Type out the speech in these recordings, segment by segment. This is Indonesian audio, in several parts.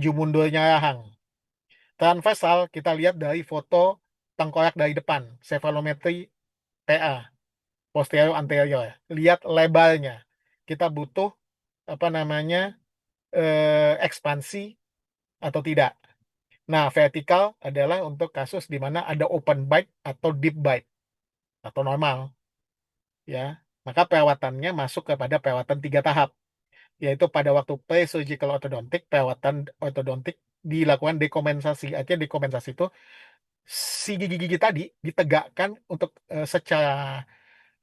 maju mundurnya rahang. Transversal kita lihat dari foto tengkorak dari depan, cephalometry PA, posterior anterior. Lihat lebarnya. Kita butuh apa namanya ekspansi atau tidak. Nah, vertikal adalah untuk kasus di mana ada open bite atau deep bite atau normal, ya. Maka perawatannya masuk kepada perawatan 3 tahap, yaitu pada waktu pre-surgical ortodontic, perawatan ortodontik dilakukan dekompensasi. Artinya dekompensasi itu si gigi-gigi tadi ditegakkan untuk secara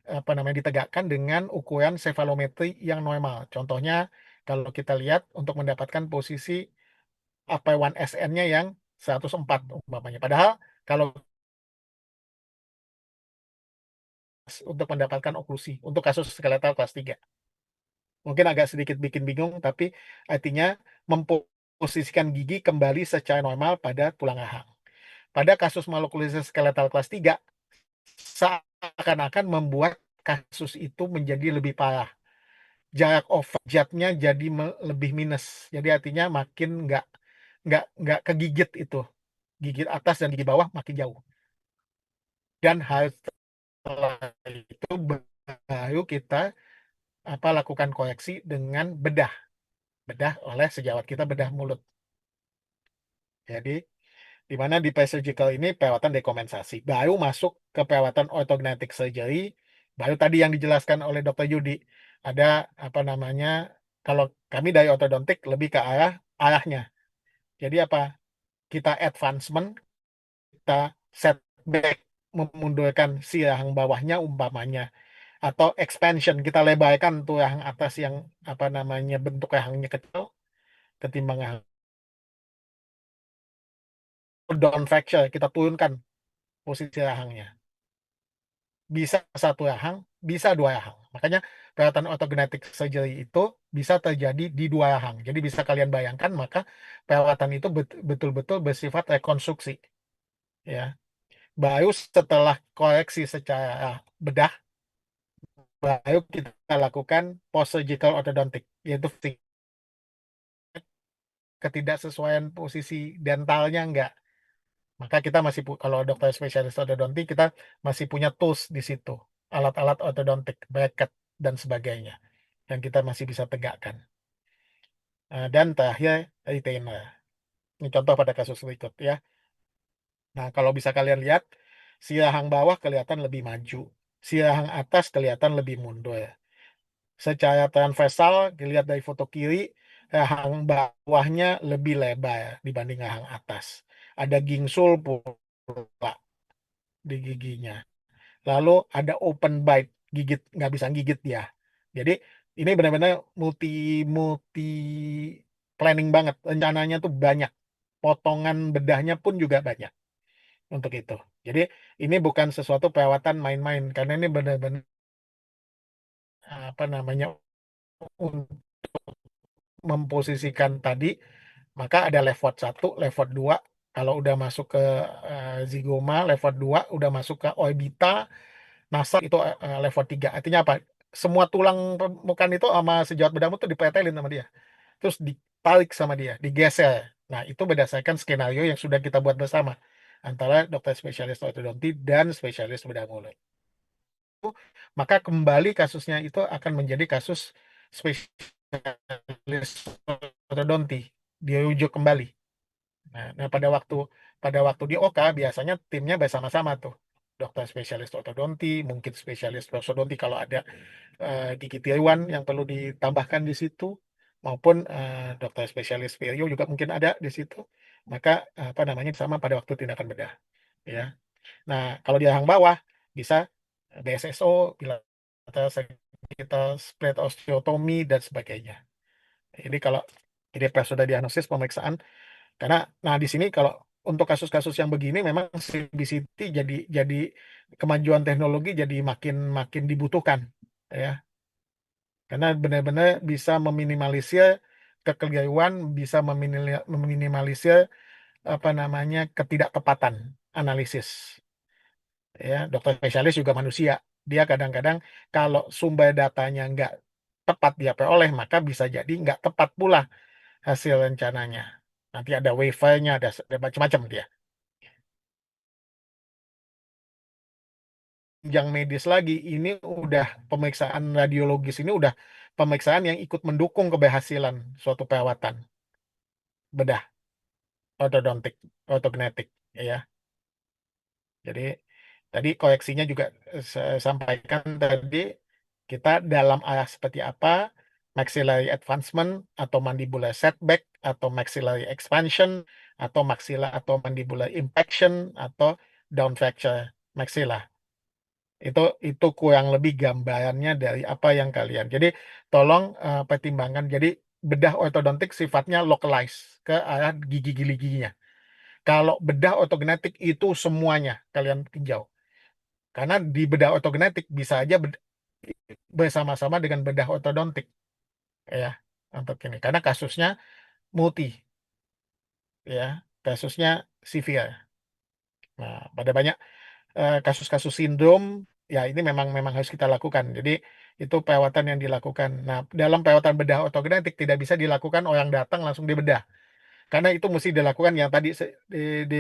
apa namanya ditegakkan dengan ukuran cephalometry yang normal. Contohnya kalau kita lihat untuk mendapatkan posisi AP1SN-nya yang 104 umpamanya. Padahal kalau untuk mendapatkan oklusi untuk kasus skeletal kelas 3 mungkin agak sedikit bikin bingung, tapi artinya memposisikan gigi kembali secara normal pada tulang rahang. Pada kasus maloklusis skeletal kelas 3 seakan-akan membuat kasus itu menjadi lebih parah. Jarak overjetnya jadi lebih minus. Jadi artinya makin nggak kegigit itu. Gigit atas dan gigi bawah makin jauh. Dan hal setelah itu baru kita lakukan koreksi dengan bedah. Bedah oleh sejawat kita, bedah mulut. Jadi di mana di pre-surgical ini perawatan dekompensasi. Baru masuk ke perawatan orthodontic surgery, baru tadi yang dijelaskan oleh Dr. Yudi. Ada apa namanya, kalau kami dari ortodontik lebih ke arahnya. Jadi apa? Kita advancement, kita setback, memundurkan si rahang bawahnya umpamanya. Atau expansion, kita lebarkan tuh rahang atas yang apa namanya bentuk rahangnya kecil ketimbang rahang down fracture, kita turunkan posisi rahangnya. Bisa satu rahang, bisa 2 rahang. Makanya perawatan orthognathic surgery itu bisa terjadi di 2 rahang. Jadi bisa kalian bayangkan, maka perawatan itu betul-betul bersifat rekonstruksi. Ya, baru setelah koreksi secara bedah, baru kita lakukan post surgical orthodontic, yaitu ketidaksesuaian posisi dentalnya enggak. Maka kita masih kalau dokter spesialis ortodontik kita masih punya tools di situ, alat-alat ortodontik, bracket dan sebagainya yang kita masih bisa tegakkan. Dan terakhir retainer. Ini contoh pada kasus berikut ya. Nah, kalau bisa kalian lihat, si rahang bawah kelihatan lebih maju, si rahang atas kelihatan lebih mundur. Secara transversal, dilihat dari foto kiri, rahang bawahnya lebih lebar dibanding rahang atas. Ada gingsul pula di giginya. Lalu ada open bite, gigit nggak bisa gigit dia. Jadi ini benar-benar multi multi planning banget, rencananya tuh banyak, potongan bedahnya pun juga banyak untuk itu. Jadi ini bukan sesuatu perawatan main-main, karena ini benar-benar apa namanya untuk memposisikan tadi, maka ada level 1, level 2. Kalau udah masuk ke zigoma, level 2 udah masuk ke orbita, nasal itu level 3. Artinya apa? Semua tulang permukaan itu sama sejawat bedahmu tuh dipretelin sama dia. Terus ditarik sama dia, digeser. Nah, itu berdasarkan skenario yang sudah kita buat bersama antara dokter spesialis ortodonti dan spesialis bedah mulut. Maka kembali kasusnya itu akan menjadi kasus spesialis ortodonti, dirujuk kembali. Nah, pada waktu di OK biasanya timnya bersama-sama tuh. Dokter spesialis ortodonti, mungkin spesialis prosodonti kalau ada gigi tiruan yang perlu ditambahkan di situ, maupun dokter spesialis perio juga mungkin ada di situ. Maka apa namanya sama pada waktu tindakan bedah, ya. Nah, kalau di rahang bawah bisa BSSO, kita split osteotomi dan sebagainya. Jadi kalau jadi pas sudah diagnosis pemeriksaan, karena nah di sini kalau untuk kasus-kasus yang begini memang CBCT jadi kemajuan teknologi jadi makin makin dibutuhkan, ya. Karena benar-benar bisa meminimalisir kekeliruan, bisa meminimalisir apa namanya ketidaktepatan analisis. Ya, dokter spesialis juga manusia. Dia kadang-kadang kalau sumber datanya nggak tepat dia peroleh, maka bisa jadi nggak tepat pula hasil rencananya. Nanti ada wifi-nya, ada macam-macam dia. Yang medis lagi, ini udah pemeriksaan radiologis ini udah pemeriksaan yang ikut mendukung keberhasilan suatu perawatan bedah ortodontik, ortognetik, ya. Jadi tadi koreksinya juga saya sampaikan tadi kita dalam arah seperti apa, maxillary advancement atau mandibular setback atau maxillary expansion atau maxilla atau mandibular impaction atau down fracture maxilla. Itu kurang lebih gambarannya dari apa yang kalian. Jadi tolong pertimbangkan. Jadi bedah ortodontik sifatnya localized ke arah gigi-giginya. Kalau bedah ortognetik itu semuanya kalian tinjau. Karena di bedah ortognetik bisa aja bersama-sama dengan bedah ortodontik, ya, untuk ini. Karena kasusnya multi, ya, kasusnya severe. Nah, pada banyak kasus-kasus sindrom, ya ini memang memang harus kita lakukan. Jadi itu perawatan yang dilakukan. Nah, dalam perawatan bedah ortognetik tidak bisa dilakukan orang datang langsung dibedah. Karena itu mesti dilakukan yang tadi di,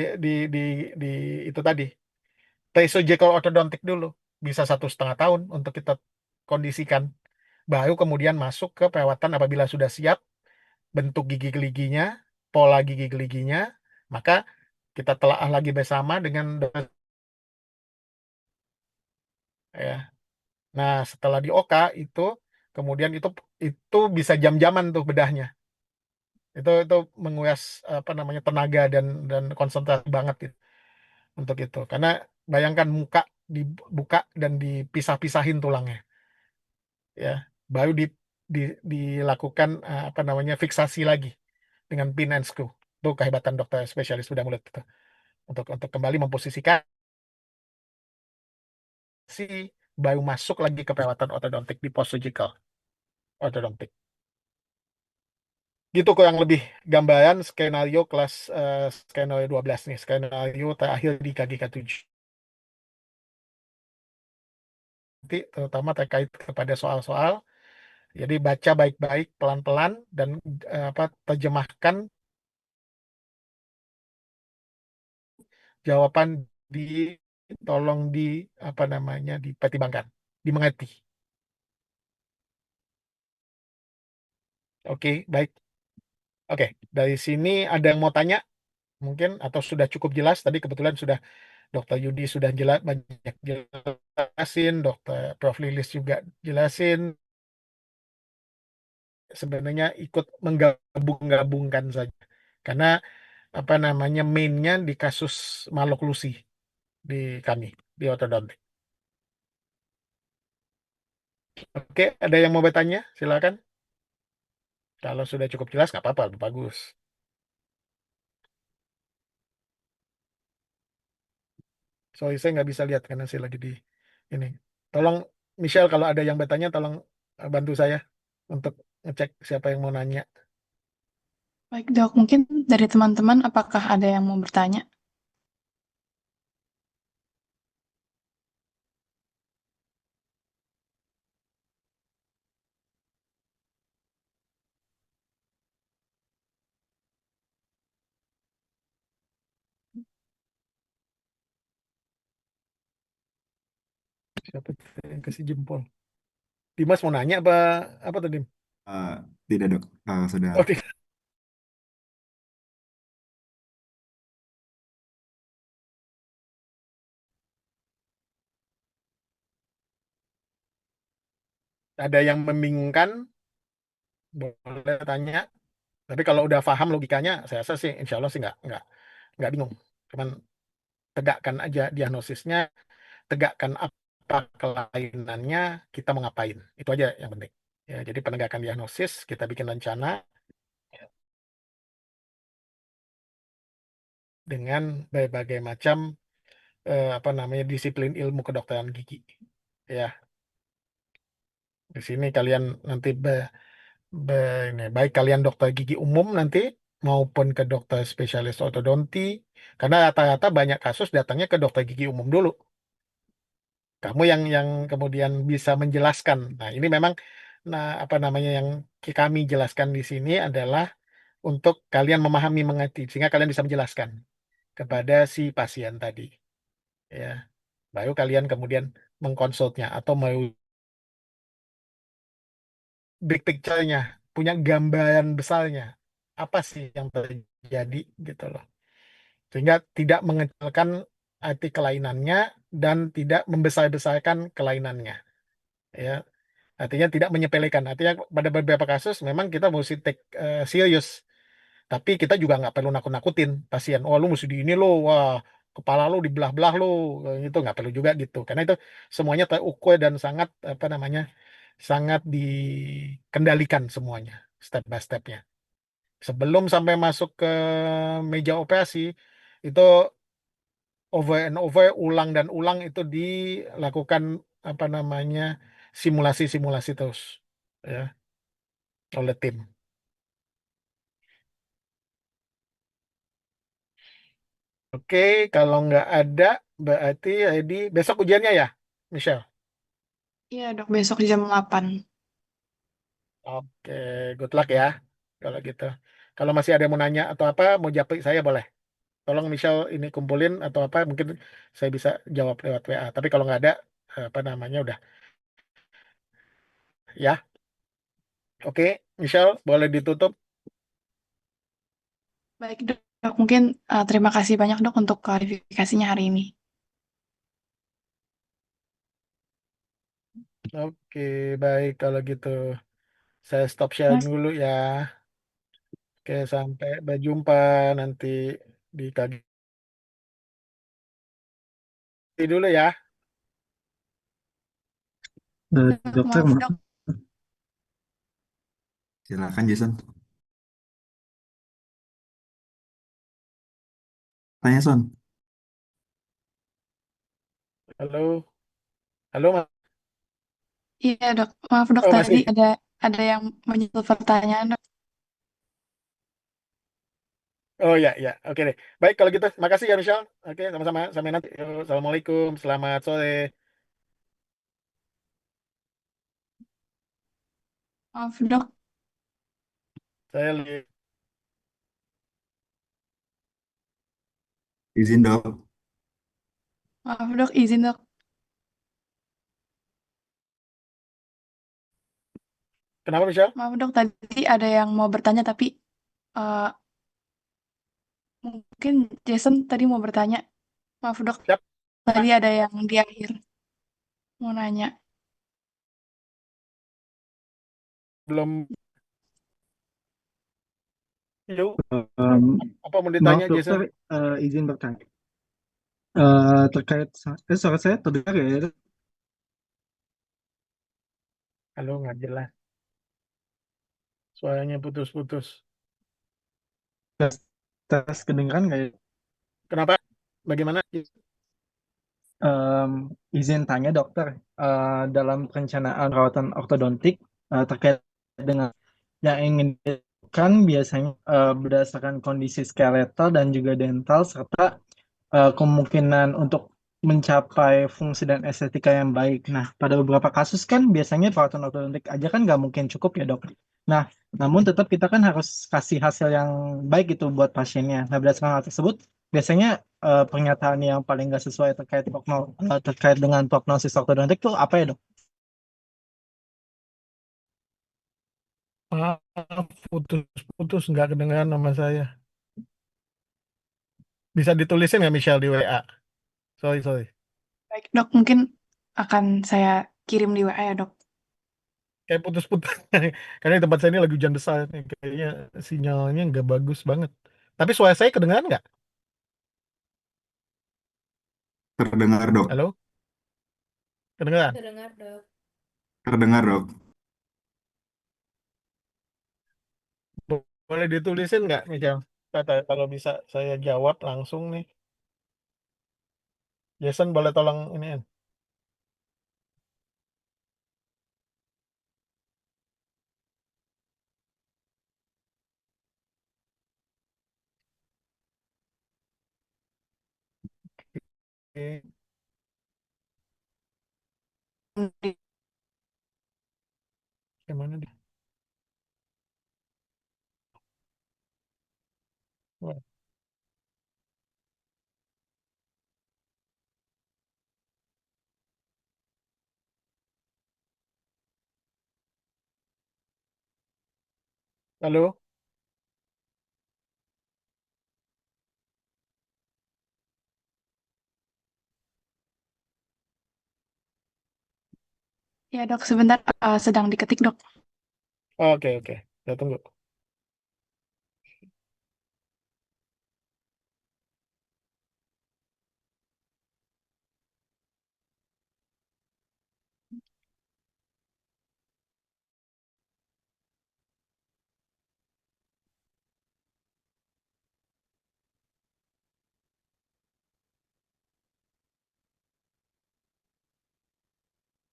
di itu tadi surgical ortodontik dulu, bisa 1,5 tahun untuk kita kondisikan, baru kemudian masuk ke perawatan apabila sudah siap bentuk gigi geliginya, pola gigi geliginya, maka kita telaah lagi bersama dengan dokter, ya. Nah, setelah di OK itu kemudian itu bisa jam-jaman tuh bedahnya. Itu menguras apa namanya tenaga dan konsentrasi banget itu, untuk itu. Karena bayangkan muka dibuka dan dipisah-pisahin tulangnya, ya. Baru dilakukan apa namanya fiksasi lagi dengan pin and screw. Itu kehebatan dokter spesialis bedah mulut itu. Untuk kembali memposisikan si baru masuk lagi ke perawatan ortodontik di post surgical ortodontik. Gitu kurang lebih gambaran skenario kelas skenario 12 nih, skenario terakhir di KGK 7. Nanti terutama terkait kepada soal-soal, jadi baca baik-baik pelan-pelan dan apa terjemahkan jawaban, di tolong di apa namanya dipertimbangkan, dimengerti. Oke, baik. Oke, dari sini ada yang mau tanya mungkin atau sudah cukup jelas? Tadi kebetulan sudah Dokter Yudi sudah jelas banyak jelasin, Dokter Prof Lilis juga jelasin. Sebenarnya ikut menggabung-gabungkan saja. Karena apa namanya mainnya di kasus maloklusi di kami di ortodontik. Oke, ada yang mau bertanya? Silakan. Kalau sudah cukup jelas nggak apa-apa, bagus. Sorry, saya nggak bisa lihat karena saya lagi di ini. Tolong Michelle, kalau ada yang bertanya, tolong bantu saya untuk ngecek siapa yang mau nanya. Baik, Dok. Mungkin dari teman-teman, apakah ada yang mau bertanya? Siapa yang kasih jempol? Dimas mau nanya apa tadi? Eh, tidak dok. Sudah. Oh, tidak. Ada yang membingungkan, boleh tanya. Tapi kalau udah paham logikanya, saya rasa sih, insya Allah sih nggak bingung. Cuman tegakkan aja diagnosisnya, tegakkan apa kelainannya, kita mau ngapain. Itu aja yang penting. Ya, jadi penegakan diagnosis, kita bikin rencana dengan berbagai macam apa namanya disiplin ilmu kedokteran gigi. Ya, di sini kalian nanti ini, baik kalian dokter gigi umum nanti maupun ke dokter spesialis ortodonti, karena rata-rata banyak kasus datangnya ke dokter gigi umum dulu. Kamu yang kemudian bisa menjelaskan. Nah, ini memang, nah, apa namanya yang kami jelaskan di sini adalah untuk kalian memahami mengerti sehingga kalian bisa menjelaskan kepada si pasien tadi, ya. Baru kalian kemudian mengkonsultnya atau mau big picture-nya, punya gambaran besarnya, apa sih yang terjadi gitu loh. Sehingga tidak mengecilkan arti kelainannya dan tidak membesar-besarkan kelainannya. Ya, artinya tidak menyepelekan. Artinya pada beberapa kasus memang kita mesti take serius. Tapi kita juga nggak perlu nakut-nakutin pasien. Oh, lu mesti di ini lo, wah kepala lu dibelah-belah lo, itu nggak perlu juga gitu. Karena itu semuanya terukur dan sangat apa namanya, sangat dikendalikan semuanya, step by stepnya. Sebelum sampai masuk ke meja operasi, itu over and over, ulang dan ulang itu dilakukan apa namanya, simulasi-simulasi terus, ya, oleh tim. Oke, kalau nggak ada, berarti Edi besok ujiannya ya, Michelle? Iya dok, besok jam 8. Oke, good luck ya, kalau gitu. Kalau masih ada yang mau nanya atau apa, mau japri saya boleh. Tolong Michelle ini kumpulin atau apa, mungkin saya bisa jawab lewat WA. Tapi kalau nggak ada, apa namanya, udah. Ya, oke, Michelle, boleh ditutup. Baik dok, mungkin terima kasih banyak dok untuk klarifikasinya hari ini. Oke, baik kalau gitu. Saya stop sharing Mas, dulu ya. Oke, sampai berjumpa nanti di KG dulu ya. dok, Dokter, maaf maaf. dok. Silakan Jason. Tanya Son. Halo, halo Mas. Iya dok, maaf dok Oh tadi masih. ada yang menyentuh pertanyaan dok. Oh ya, ya. Oke deh. Baik kalau gitu. Makasih ya Michelle. Oke, sama-sama. Sampai nanti. Yuk, Assalamualaikum. Selamat sore. Maaf dok, Saya Li. Izin dok. maaf dok, izin dok. Kenapa Michelle? Maaf dok, tadi ada yang mau bertanya tapi eh, mungkin Jason tadi mau bertanya. Maaf dok, Siap. tadi ada yang di akhir mau nanya. Belum. Yuk. Em, Apa mau maaf ditanya dokter, Jason? izin bertanya. Terkait, suara saya terdengar ya? Halo, nggak jelas. Suaranya putus-putus. Tes, tes kedengeran nggak ya? Kenapa? Bagaimana? Em, izin tanya dokter, dalam perencanaan perawatan ortodontik terkait dengan yang ingin dilakukan biasanya berdasarkan kondisi skeletal dan juga dental serta kemungkinan untuk mencapai fungsi dan estetika yang baik. Nah, pada beberapa kasus kan biasanya perawatan ortodontik aja kan nggak mungkin cukup ya dok. Nah, namun tetap kita kan harus kasih hasil yang baik itu buat pasiennya. Nah, berdasarkan hal tersebut, biasanya pernyataan yang paling nggak sesuai terkait dengan prognosis ortodontik itu apa ya dok? Maaf, putus-putus nggak kedengaran nama saya. Bisa ditulisin nggak Michelle di WA? Sorry, sorry. Baik dok, mungkin akan saya kirim di WA ya dok. Kayak putus-putus. Karena di tempat saya ini lagi hujan besar nih. Kayaknya sinyalnya nggak bagus banget. Tapi suara saya kedengaran nggak? Terdengar dok. Halo? Kedengaran? Terdengar, Dok. Terdengar dok. Boleh ditulisin nggak, Michelle? Kalau bisa saya jawab langsung nih. Jason boleh tolong ini. Oke, gimana dia? Lalu, Ya dok, sebentar sedang diketik dok. oke oke, kita tunggu.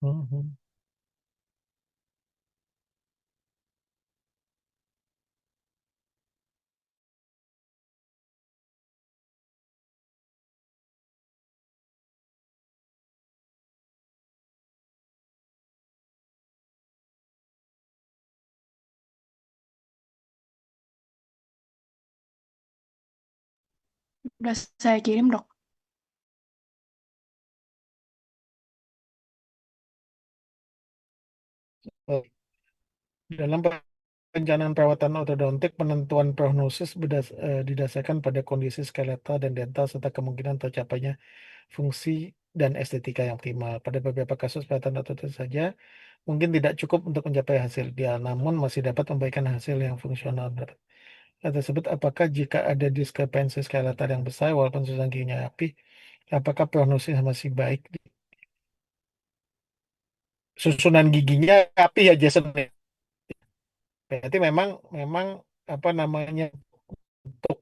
Mhm. Udah saya kirim dok. Oh, dalam perencanaan perawatan ortodontik, penentuan prognosis didasarkan pada kondisi skeletal dan dental serta kemungkinan tercapainya fungsi dan estetika yang optimal. Pada beberapa kasus perawatan ortodontik saja mungkin tidak cukup untuk mencapai hasil dia, namun masih dapat memberikan hasil yang fungsional. Hal tersebut, apakah jika ada diskrepansi skeletal yang besar walaupun susunan giginya rapi, apakah prognosis masih baik? Susunan giginya rapi ya Jason, ya? Berarti memang memang apa namanya untuk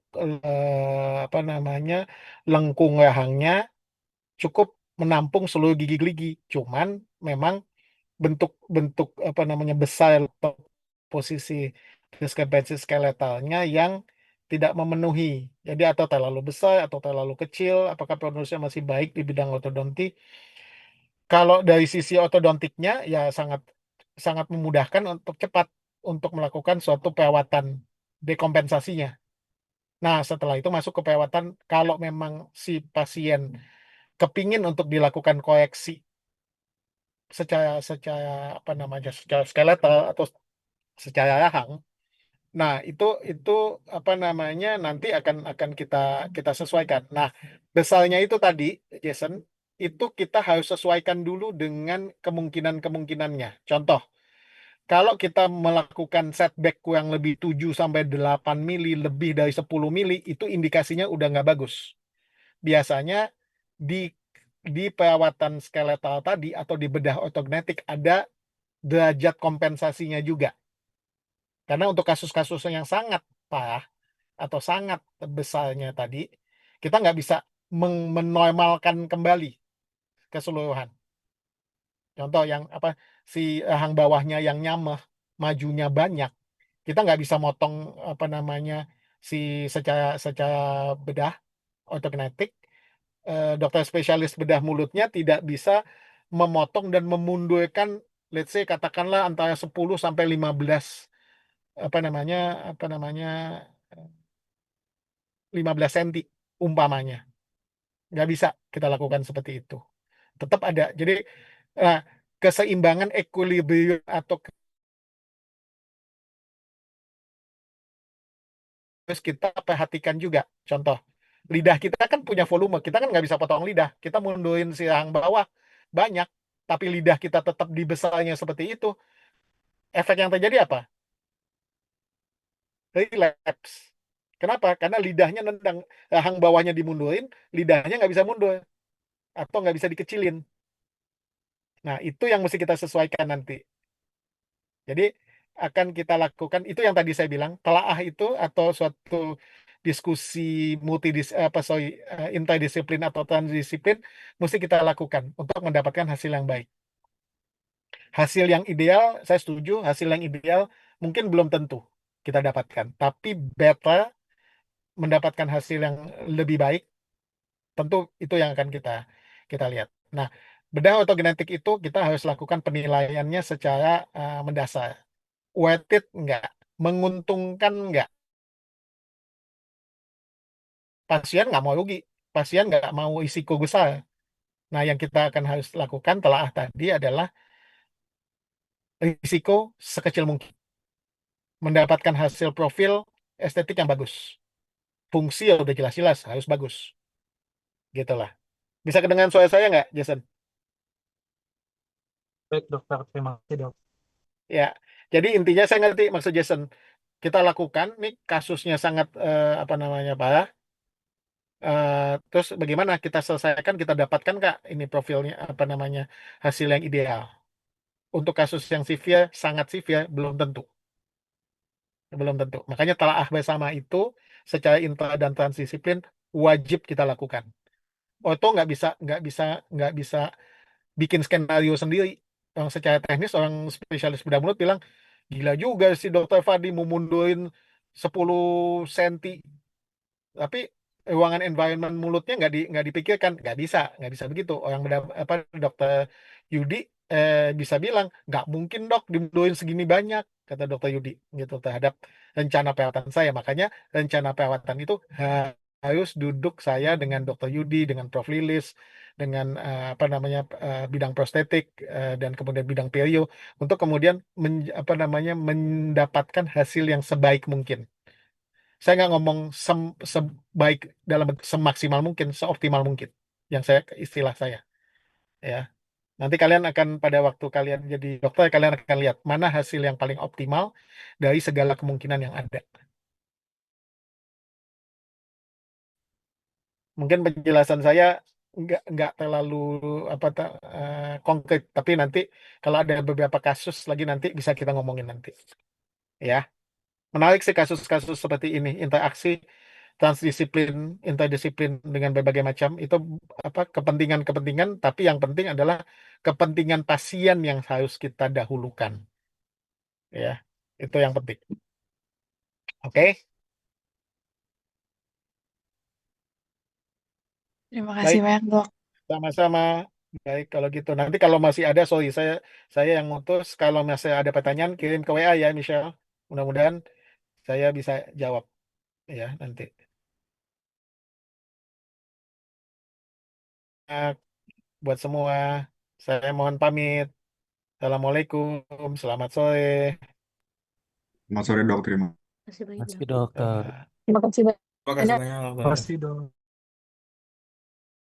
apa namanya lengkung rahangnya cukup menampung seluruh gigi-gigi. Cuman memang bentuk-bentuk apa namanya besar posisi diskrepansi skeletalnya yang tidak memenuhi. Jadi atau terlalu besar atau terlalu kecil, apakah prognosnya masih baik di bidang ortodonti? Kalau dari sisi ortodontiknya ya sangat sangat memudahkan untuk cepat untuk melakukan suatu perawatan dekompensasinya. Nah, setelah itu masuk ke perawatan kalau memang si pasien kepingin untuk dilakukan koreksi secara secara apa namanya secara skeletal atau secara rahang. Nah, itu apa namanya nanti akan kita kita sesuaikan. Nah, besarnya itu tadi, Jason, itu kita harus sesuaikan dulu dengan kemungkinan-kemungkinannya. Contoh, kalau kita melakukan setback kurang lebih 7 sampai 8 mili, lebih dari 10 mili, itu indikasinya udah nggak bagus. Biasanya di perawatan skeletal tadi atau di bedah ortognetik ada derajat kompensasinya juga. Karena untuk kasus-kasus yang sangat parah atau sangat besarnya tadi, kita nggak bisa menormalkan kembali keseluruhan. Contoh yang apa si hang bawahnya yang nyameh, majunya banyak, kita nggak bisa motong apa namanya si secara secara bedah ortognetik. Dokter spesialis bedah mulutnya tidak bisa memotong dan memundurkan, let's say katakanlah antara 10 sampai 15 apa namanya apa namanya 15 senti umpamanya. Nggak bisa kita lakukan seperti itu. Tetap ada. Jadi nah, keseimbangan equilibrium atau harus kita perhatikan juga. Contoh, lidah kita kan punya volume. Kita kan nggak bisa potong lidah. Kita mundurin si yang bawah banyak, tapi lidah kita tetap di besarnya seperti itu. Efek yang terjadi apa? Relapse. Kenapa? Karena lidahnya nendang. Rahang bawahnya dimundurin, lidahnya nggak bisa mundur. Atau nggak bisa dikecilin. Nah, itu yang mesti kita sesuaikan nanti. Jadi akan kita lakukan itu yang tadi saya bilang, telaah itu atau suatu diskusi interdisiplin atau transdisiplin mesti kita lakukan untuk mendapatkan hasil yang baik. Hasil yang ideal, saya setuju, hasil yang ideal mungkin belum tentu kita dapatkan, tapi better mendapatkan hasil yang lebih baik, tentu itu yang akan kita kita lihat. Nah, bedah ortogenetik itu kita harus lakukan penilaiannya secara mendasar. Worth it enggak? Menguntungkan enggak? Pasien nggak mau rugi, pasien nggak mau risiko besar. Nah, yang kita akan harus lakukan telaah tadi adalah risiko sekecil mungkin. mendapatkan hasil profil estetik yang bagus. Fungsi ya udah jelas-jelas harus bagus. Gitu lah. Bisa kedengaran suara saya nggak, Jason? Baik dokter, terima kasih dok. Ya, jadi intinya saya ngerti maksud Jason. Kita lakukan, nih kasusnya sangat apa namanya Pak. Terus bagaimana kita selesaikan, kita dapatkan Kak ini profilnya apa namanya hasil yang ideal. Untuk kasus yang severe, sangat severe, belum tentu. Belum tentu. Makanya telaah bersama itu secara intra dan transdisiplin wajib kita lakukan. Itu nggak bisa bikin skenario sendiri. Yang secara teknis orang spesialis bedah mulut bilang, gila juga si dokter Fadi mau mundurin 10 senti, tapi ruangan environment mulutnya nggak dipikirkan, nggak bisa begitu. Orang bedah apa dokter Yudi bisa bilang nggak mungkin dok dimundurin segini banyak, kata dokter Yudi gitu terhadap rencana perawatan saya. Makanya rencana perawatan itu harus duduk saya dengan dokter Yudi, dengan Prof Lilis, dengan apa namanya bidang prostetik dan kemudian bidang perio untuk kemudian apa namanya mendapatkan hasil yang sebaik mungkin. Saya nggak ngomong sebaik dalam semaksimal mungkin, seoptimal mungkin. Yang saya istilah saya, ya. Nanti kalian akan pada waktu kalian jadi dokter, kalian akan lihat mana hasil yang paling optimal dari segala kemungkinan yang ada. Mungkin penjelasan saya nggak terlalu apa konkret, tapi nanti kalau ada beberapa kasus lagi nanti bisa kita ngomongin nanti, ya. Menarik sih kasus-kasus seperti ini, interaksi transdisiplin, interdisiplin dengan berbagai macam itu apa kepentingan-kepentingan, tapi yang penting adalah kepentingan pasien yang harus kita dahulukan, ya. Itu yang penting. Oke, Terima baik, kasih banyak, Dok. sama-sama. Baik, kalau gitu. Nanti kalau masih ada, sorry, saya yang ngutus. Kalau masih ada pertanyaan, kirim ke WA ya, Michelle. Mudah-mudahan saya bisa jawab ya nanti. Nah, buat semua, saya mohon pamit. Assalamualaikum, selamat sore. Selamat sore dok, terima Masih banyak Masih dok. dokter. Dah. Terima kasih banyak. Terima kasih banyak, Terima Pak. kasih dok.